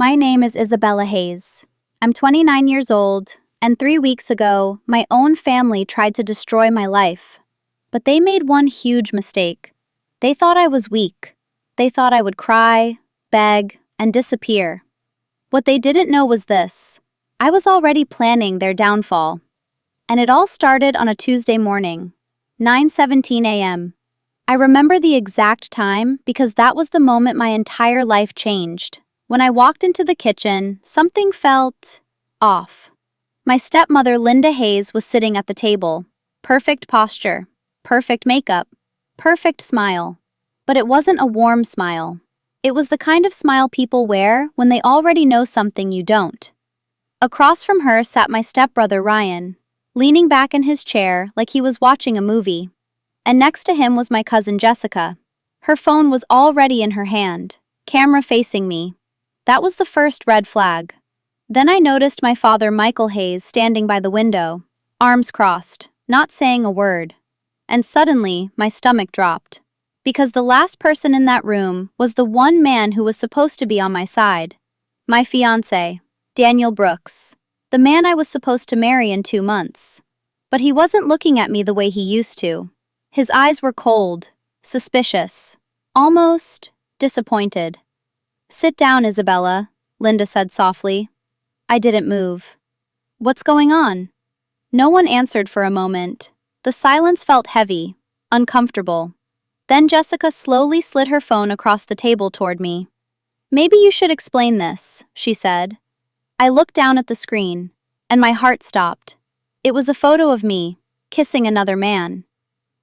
My name is Isabella Hayes. I'm 29 years old, and 3 weeks ago, my own family tried to destroy my life. But they made one huge mistake. They thought I was weak. They thought I would cry, beg, and disappear. What they didn't know was this. I was already planning their downfall. And it all started on a Tuesday morning, 9:17 a.m. I remember the exact time because that was the moment my entire life changed. When I walked into the kitchen, something felt off. My stepmother, Linda Hayes, was sitting at the table. Perfect posture, perfect makeup, perfect smile. But it wasn't a warm smile. It was the kind of smile people wear when they already know something you don't. Across from her sat my stepbrother, Ryan, leaning back in his chair like he was watching a movie. And next to him was my cousin Jessica. Her phone was already in her hand, camera facing me. That was the first red flag. Then I noticed my father, Michael Hayes, standing by the window, arms crossed, not saying a word. And suddenly, my stomach dropped. Because the last person in that room was the one man who was supposed to be on my side. My fiancé, Daniel Brooks. The man I was supposed to marry in 2 months. But he wasn't looking at me the way he used to. His eyes were cold, suspicious, almost disappointed. "Sit down, Isabella," Linda said softly. I didn't move. "What's going on?" No one answered for a moment. The silence felt heavy, uncomfortable. Then Jessica slowly slid her phone across the table toward me. "Maybe you should explain this," she said. I looked down at the screen, and my heart stopped. It was a photo of me, kissing another man.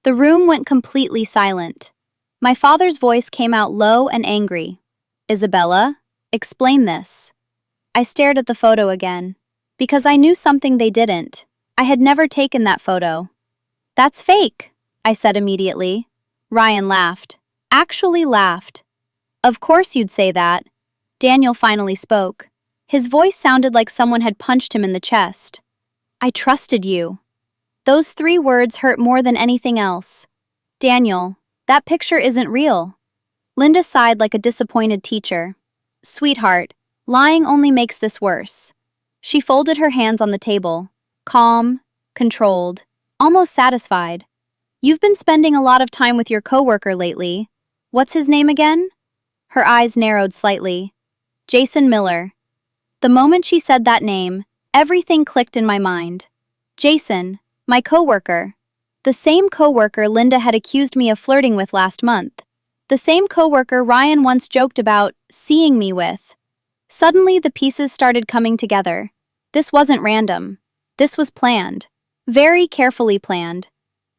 The room went completely silent. My father's voice came out low and angry. "Isabella, explain this." I stared at the photo again, because I knew something they didn't. I had never taken that photo. "That's fake," I said immediately. Ryan laughed. Actually laughed. "Of course you'd say that." Daniel finally spoke. His voice sounded like someone had punched him in the chest. "I trusted you." Those 3 words hurt more than anything else. "Daniel, that picture isn't real." Linda sighed like a disappointed teacher. "Sweetheart, lying only makes this worse." She folded her hands on the table, calm, controlled, almost satisfied. "You've been spending a lot of time with your coworker lately. What's his name again?" Her eyes narrowed slightly. "Jason Miller." The moment she said that name, everything clicked in my mind. Jason, my coworker. The same coworker Linda had accused me of flirting with last month. The same coworker Ryan once joked about seeing me with. Suddenly, the pieces started coming together. This wasn't random. This was planned. Very carefully planned.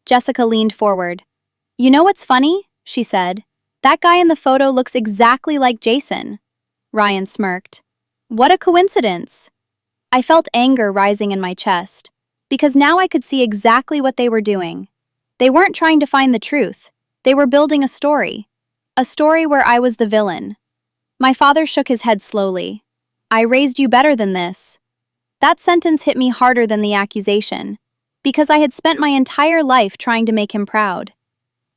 Jessica leaned forward. "You know what's funny?" she said. "That guy in the photo looks exactly like Jason." Ryan smirked. "What a coincidence." I felt anger rising in my chest, because now I could see exactly what they were doing. They weren't trying to find the truth. They were building a story. A story where I was the villain. My father shook his head slowly. "I raised you better than this." That sentence hit me harder than the accusation, because I had spent my entire life trying to make him proud.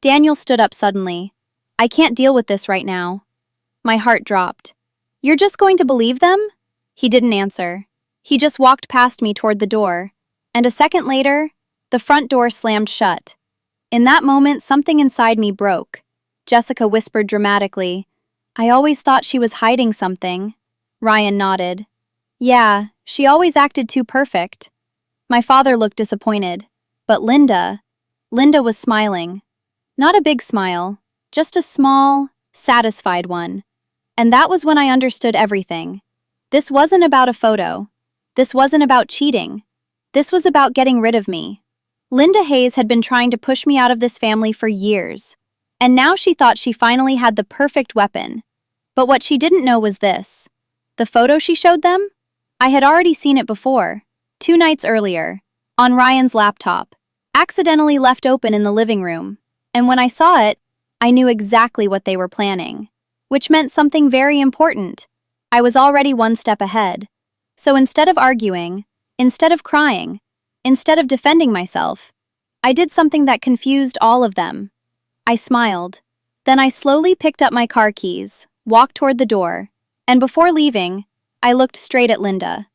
Daniel stood up suddenly. "I can't deal with this right now." My heart dropped. "You're just going to believe them?" He didn't answer. He just walked past me toward the door, and a second later, the front door slammed shut. In that moment, something inside me broke. Jessica whispered dramatically, "I always thought she was hiding something." Ryan nodded. "Yeah, she always acted too perfect." My father looked disappointed. But Linda was smiling. Not a big smile, just a small, satisfied one. And that was when I understood everything. This wasn't about a photo. This wasn't about cheating. This was about getting rid of me. Linda Hayes had been trying to push me out of this family for years. And now she thought she finally had the perfect weapon. But what she didn't know was this. The photo she showed them? I had already seen it before, 2 nights earlier, on Ryan's laptop, accidentally left open in the living room. And when I saw it, I knew exactly what they were planning. Which meant something very important. I was already 1 step ahead. So instead of arguing, instead of crying, instead of defending myself, I did something that confused all of them. I smiled. Then I slowly picked up my car keys, walked toward the door, and before leaving, I looked straight at Linda.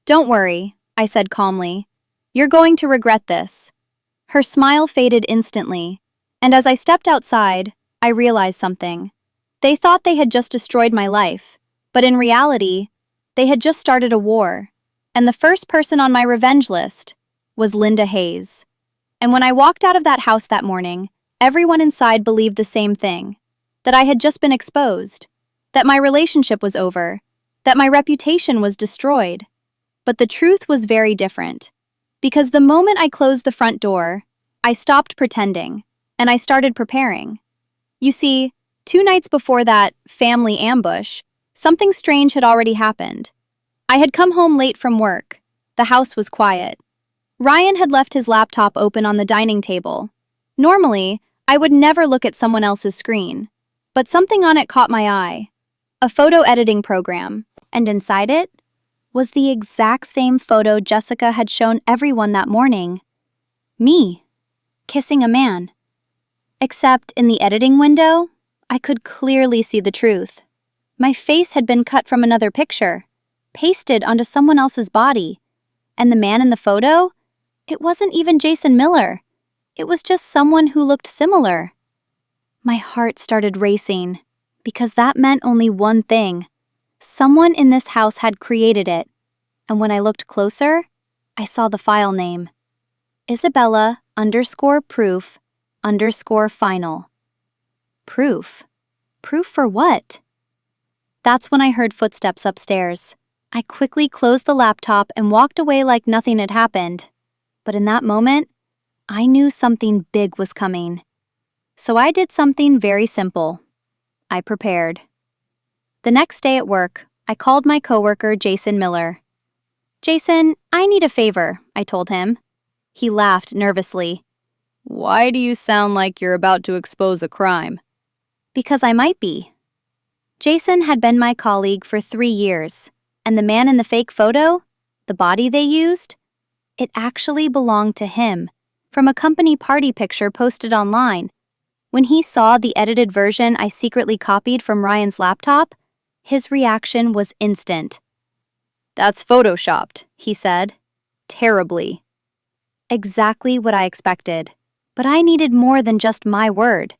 "Don't worry," I said calmly. "You're going to regret this." Her smile faded instantly, and as I stepped outside, I realized something. They thought they had just destroyed my life, but in reality, they had just started a war, and the first person on my revenge list was Linda Hayes. And when I walked out of that house that morning, everyone inside believed the same thing, that I had just been exposed, that my relationship was over, that my reputation was destroyed. But the truth was very different, because the moment I closed the front door, I stopped pretending, and I started preparing. You see, 2 nights before that family ambush, something strange had already happened. I had come home late from work. The house was quiet. Ryan had left his laptop open on the dining table. Normally, I would never look at someone else's screen, but something on it caught my eye. A photo editing program, and inside it was the exact same photo Jessica had shown everyone that morning. Me, kissing a man. Except in the editing window, I could clearly see the truth. My face had been cut from another picture, pasted onto someone else's body. And the man in the photo? It wasn't even Jason Miller. It was just someone who looked similar. My heart started racing, because that meant only one thing. Someone in this house had created it. And when I looked closer, I saw the file name. Isabella_proof_final. Proof? Proof for what? That's when I heard footsteps upstairs. I quickly closed the laptop and walked away like nothing had happened. But in that moment, I knew something big was coming. So I did something very simple. I prepared. The next day at work, I called my coworker Jason Miller. "Jason, I need a favor," I told him. He laughed nervously. "Why do you sound like you're about to expose a crime?" "Because I might be." Jason had been my colleague for 3 years, and the man in the fake photo, the body they used, it actually belonged to him, from a company party picture posted online. When he saw the edited version I secretly copied from Ryan's laptop, his reaction was instant. "That's photoshopped," he said. "Terribly." Exactly what I expected, but I needed more than just my word.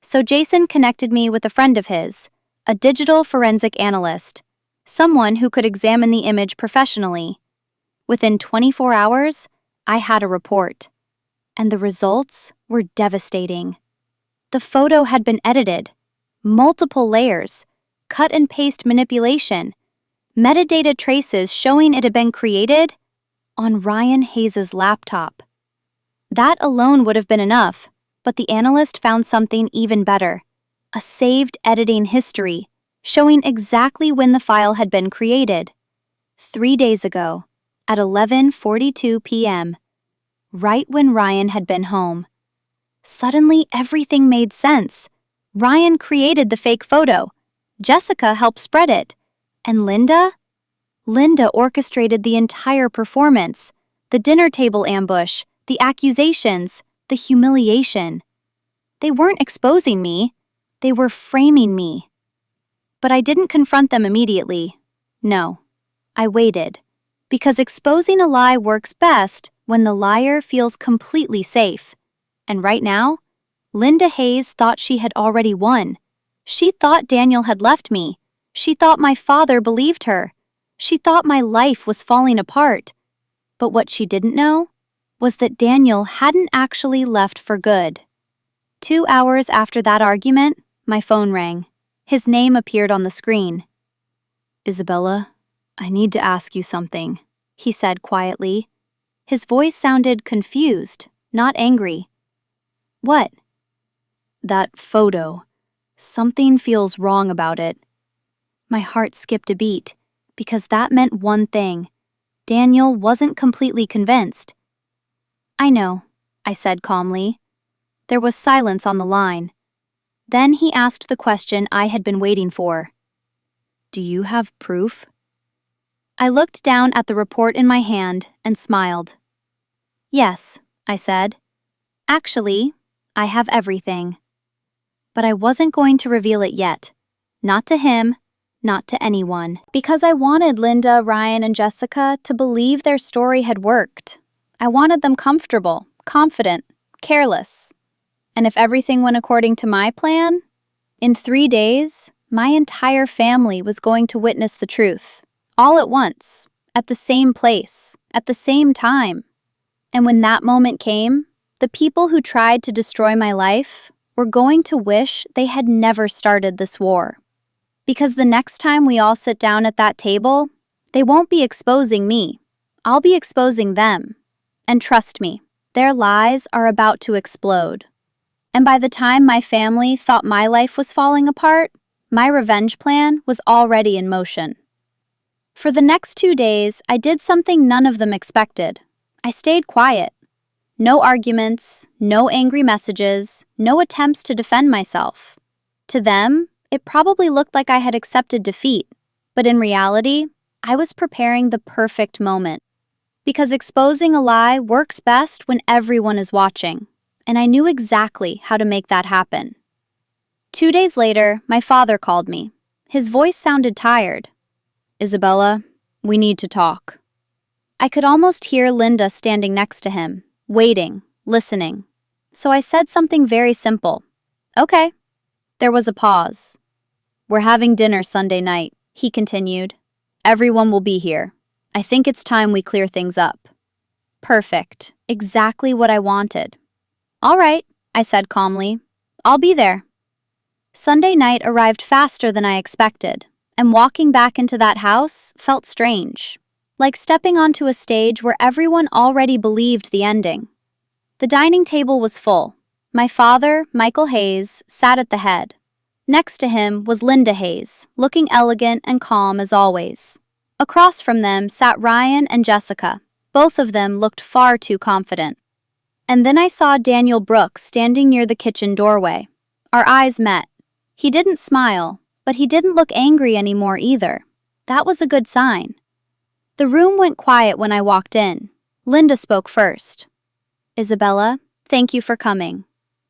So Jason connected me with a friend of his, a digital forensic analyst, someone who could examine the image professionally. Within 24 hours, I had a report, and the results were devastating. The photo had been edited, multiple layers, cut and paste manipulation, metadata traces showing it had been created on Ryan Hayes' laptop. That alone would have been enough, but the analyst found something even better. A saved editing history, showing exactly when the file had been created. 3 days ago, at 11:42 p.m., right when Ryan had been home. Suddenly, everything made sense. Ryan created the fake photo. Jessica helped spread it. And Linda? Linda orchestrated the entire performance. The dinner table ambush, the accusations, the humiliation. They weren't exposing me. They were framing me. But I didn't confront them immediately. No, I waited. Because exposing a lie works best when the liar feels completely safe. And right now, Linda Hayes thought she had already won. She thought Daniel had left me. She thought my father believed her. She thought my life was falling apart. But what she didn't know was that Daniel hadn't actually left for good. 2 hours after that argument, my phone rang. His name appeared on the screen. "Isabella, I need to ask you something," he said quietly. His voice sounded confused, not angry. "What?" "That photo. Something feels wrong about it." My heart skipped a beat, because that meant one thing. Daniel wasn't completely convinced. "I know," I said calmly. There was silence on the line. Then he asked the question I had been waiting for. "Do you have proof?" I looked down at the report in my hand and smiled. "Yes," I said. "Actually, I have everything." But I wasn't going to reveal it yet. Not to him, not to anyone. Because I wanted Linda, Ryan, and Jessica to believe their story had worked. I wanted them comfortable, confident, careless. And if everything went according to my plan, in 3 days, my entire family was going to witness the truth, all at once, at the same place, at the same time. And when that moment came, the people who tried to destroy my life were going to wish they had never started this war. Because the next time we all sit down at that table, they won't be exposing me. I'll be exposing them. And trust me, their lies are about to explode. And by the time my family thought my life was falling apart, my revenge plan was already in motion. For the next 2 days, I did something none of them expected. I stayed quiet. No arguments, no angry messages, no attempts to defend myself. To them, it probably looked like I had accepted defeat, but in reality, I was preparing the perfect moment. Because exposing a lie works best when everyone is watching, and I knew exactly how to make that happen. 2 days later, my father called me. His voice sounded tired. "Isabella, we need to talk." I could almost hear Linda standing next to him, waiting, listening. So I said something very simple. "Okay." There was a pause. "We're having dinner Sunday night," he continued. "Everyone will be here. I think it's time we clear things up." Perfect. Exactly what I wanted. "All right," I said calmly. "I'll be there." Sunday night arrived faster than I expected, and walking back into that house felt strange, like stepping onto a stage where everyone already believed the ending. The dining table was full. My father, Michael Hayes, sat at the head. Next to him was Linda Hayes, looking elegant and calm as always. Across from them sat Ryan and Jessica. Both of them looked far too confident. And then I saw Daniel Brooks standing near the kitchen doorway. Our eyes met. He didn't smile, but he didn't look angry anymore either. That was a good sign. The room went quiet when I walked in. Linda spoke first. "Isabella, thank you for coming."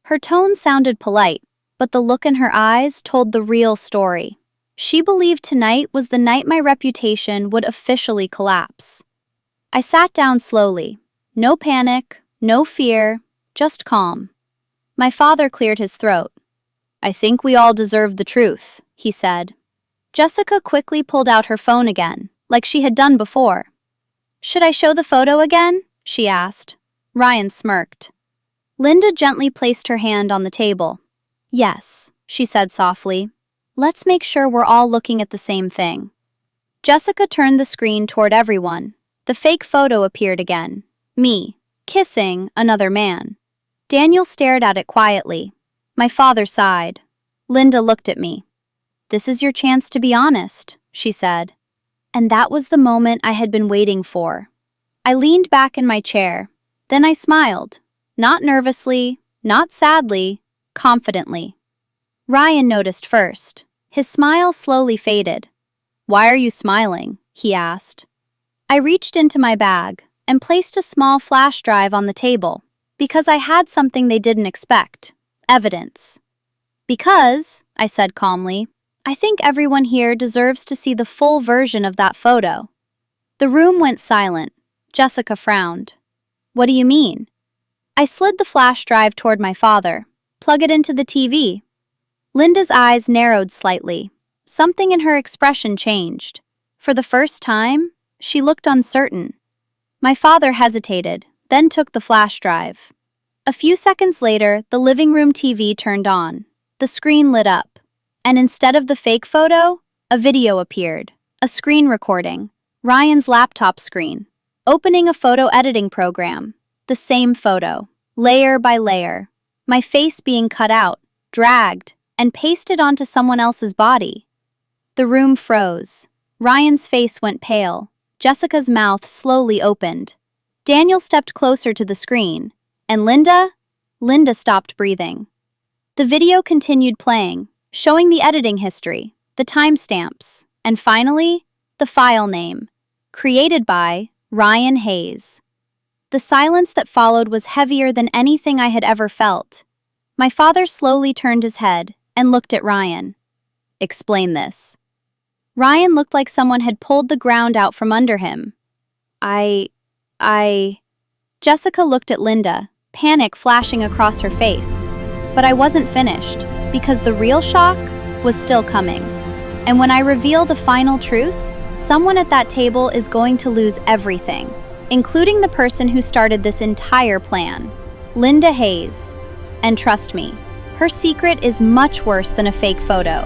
Her tone sounded polite, but the look in her eyes told the real story. She believed tonight was the night my reputation would officially collapse. I sat down slowly. No panic, no fear, just calm. My father cleared his throat. "I think we all deserve the truth," he said. Jessica quickly pulled out her phone again, like she had done before. "Should I show the photo again?" she asked. Ryan smirked. Linda gently placed her hand on the table. "Yes," she said softly. "Let's make sure we're all looking at the same thing." Jessica turned the screen toward everyone. The fake photo appeared again. Me, kissing another man. Daniel stared at it quietly. My father sighed. Linda looked at me. "This is your chance to be honest," she said. And that was the moment I had been waiting for. I leaned back in my chair. Then I smiled. Not nervously, not sadly, confidently. Ryan noticed first. His smile slowly faded. "Why are you smiling?" he asked. I reached into my bag and placed a small flash drive on the table because I had something they didn't expect. Evidence. "Because," I said calmly, "I think everyone here deserves to see the full version of that photo." The room went silent. Jessica frowned. "What do you mean?" I slid the flash drive toward my father. "Plug it into the TV." Linda's eyes narrowed slightly. Something in her expression changed. For the first time, she looked uncertain. My father hesitated, then took the flash drive. A few seconds later, the living room TV turned on. The screen lit up. And instead of the fake photo, a video appeared. A screen recording. Ryan's laptop screen. Opening a photo editing program. The same photo. Layer by layer. My face being cut out, dragged, and pasted onto someone else's body. The room froze. Ryan's face went pale. Jessica's mouth slowly opened. Daniel stepped closer to the screen. And Linda stopped breathing. The video continued playing, showing the editing history, the timestamps, and finally, the file name. Created by Ryan Hayes. The silence that followed was heavier than anything I had ever felt. My father slowly turned his head and looked at Ryan. "Explain this." Ryan looked like someone had pulled the ground out from under him. I... Jessica looked at Linda, panic flashing across her face. But I wasn't finished, because the real shock was still coming. And when I reveal the final truth, someone at that table is going to lose everything, including the person who started this entire plan, Linda Hayes. And trust me, her secret is much worse than a fake photo.